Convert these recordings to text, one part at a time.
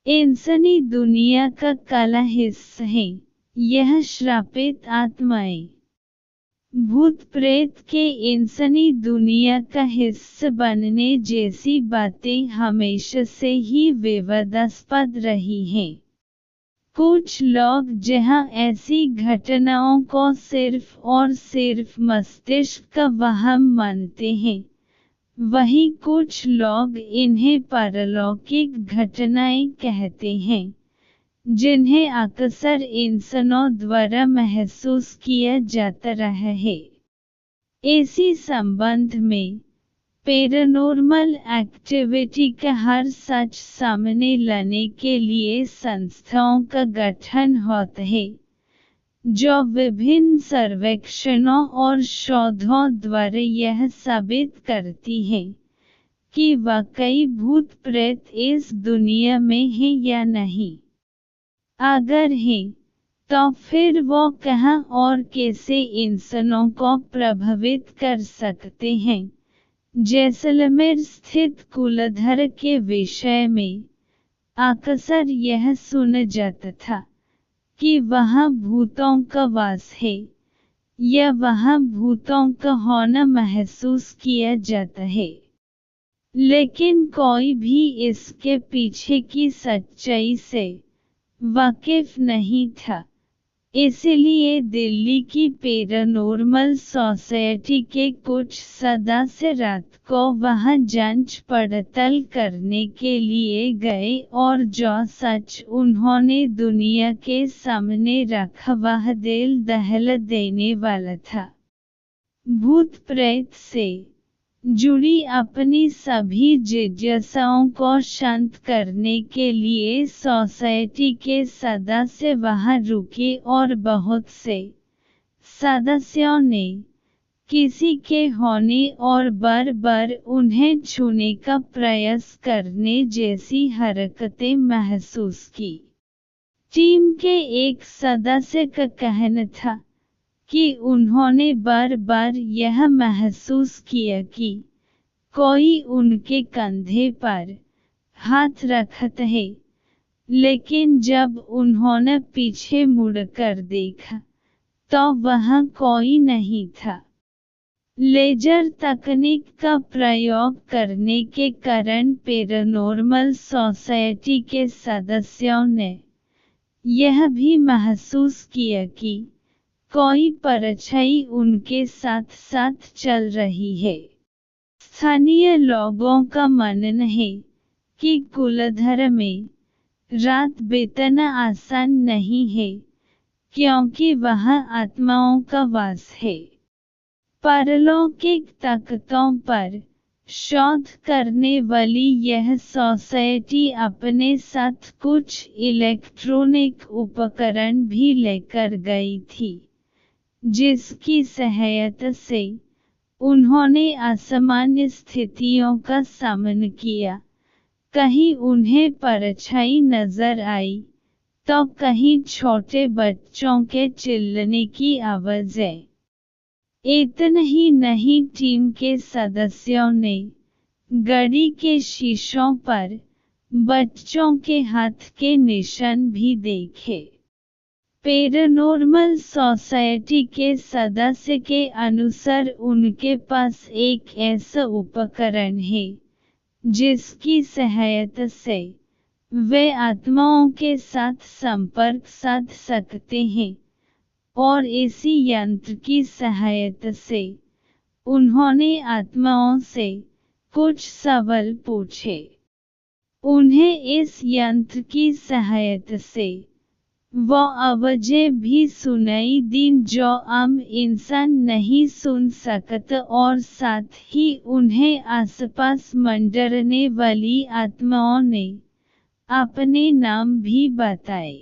इंसानी दुनिया का काला हिस्सा है। यह श्रापित आत्माएं भूत प्रेत के इंसानी दुनिया का हिस्सा बनने जैसी बातें हमेशा से ही विवादास्पद रही हैं। कुछ लोग जहां ऐसी घटनाओं को सिर्फ और सिर्फ मस्तिष्क का वहम मानते हैं, वहीं कुछ लोग इन्हें पारलौकिक घटनाएं कहते हैं, जिन्हें अक्सर इंसानों द्वारा महसूस किया जाता रहा है। इसी संबंध में पैरानॉर्मल एक्टिविटी का हर सच सामने लाने के लिए संस्थाओं का गठन होता है, जो विभिन्न सर्वेक्षणों और शोधों द्वारा यह साबित करती हैं कि वाकई भूत प्रेत इस दुनिया में हैं या नहीं। अगर हैं, तो फिर वो कहाँ और कैसे इंसानों को प्रभावित कर सकते हैं। जैसलमेर स्थित कुलधर के विषय में अक्सर यह सुना जाता था कि वहाँ भूतों का वास है, या वहाँ भूतों का होना महसूस किया जाता है, लेकिन कोई भी इसके पीछे की सच्चाई से वाकिफ नहीं था। इसलिए दिल्ली की पैरानॉर्मल सोसाइटी के कुछ सदस्य रात को वहां जांच पड़ताल करने के लिए गए, और जो सच उन्होंने दुनिया के सामने रखा वह दिल दहला देने वाला था। भूत प्रेत से जुड़ी अपनी सभी जिज्ञासाओं को शांत करने के लिए सोसाइटी के सदस्य वहां रुके, और बहुत से सदस्यों ने किसी के होने और बार-बार उन्हें छूने का प्रयास करने जैसी हरकतें महसूस की। टीम के एक सदस्य का कहना था कि उन्होंने बार-बार यह महसूस किया कि कोई उनके कंधे पर हाथ रखता है, लेकिन जब उन्होंने पीछे मुड़कर देखा, तो वहां कोई नहीं था। लेजर तकनीक का प्रयोग करने के कारण पैरानॉर्मल सोसाइटी के सदस्यों ने यह भी महसूस किया कि कोई परछाई उनके साथ साथ चल रही है। स्थानीय लोगों का मानना है कि कुलधर में रात बिताना आसान नहीं है, क्योंकि वहाँ आत्माओं का वास है। पारलौकिक ताकतों पर शोध करने वाली यह सोसाइटी अपने साथ कुछ इलेक्ट्रॉनिक उपकरण भी लेकर गई थी, जिसकी सहायता से उन्होंने असामान्य स्थितियों का सामना किया। कहीं उन्हें परछाई नजर आई, तो कहीं छोटे बच्चों के चिल्लाने की आवाज़ें। इतना ही नहीं, टीम के सदस्यों ने गाड़ी के शीशों पर बच्चों के हाथ के निशान भी देखे। पैरानॉर्मल सोसाइटी के सदस्य के अनुसार उनके पास एक ऐसा उपकरण है जिसकी सहायता से वे आत्माओं के साथ संपर्क साध सकते हैं, और इसी यंत्र की सहायता से उन्होंने आत्माओं से कुछ सवाल पूछे। उन्हें इस यंत्र की सहायता से वो आवाज़ें भी सुनाई दी जो आम इंसान नहीं सुन सकता, और साथ ही उन्हें आसपास मंडराने वाली आत्माओं ने अपने नाम भी बताए।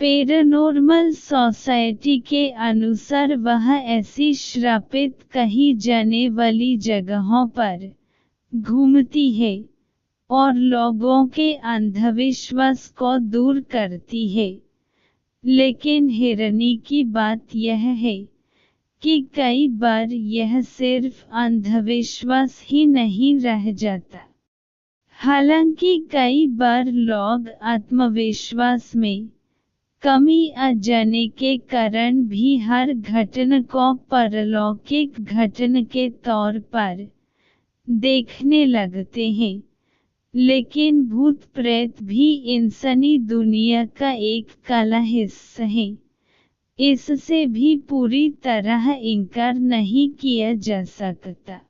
पैरानॉर्मल सोसाइटी के अनुसार वह ऐसी श्रापित कही जाने वाली जगहों पर घूमती है और लोगों के अंधविश्वास को दूर करती है। लेकिन हैरानी की बात यह है कि कई बार यह सिर्फ अंधविश्वास ही नहीं रह जाता। हालांकि कई बार लोग आत्मविश्वास में कमी आ जाने के कारण भी हर घटना को पारलौकिक घटना के तौर पर देखने लगते हैं, लेकिन भूत प्रेत भी इंसानी दुनिया का एक काला हिस्सा है। इससे भी पूरी तरह इनकार नहीं किया जा सकता।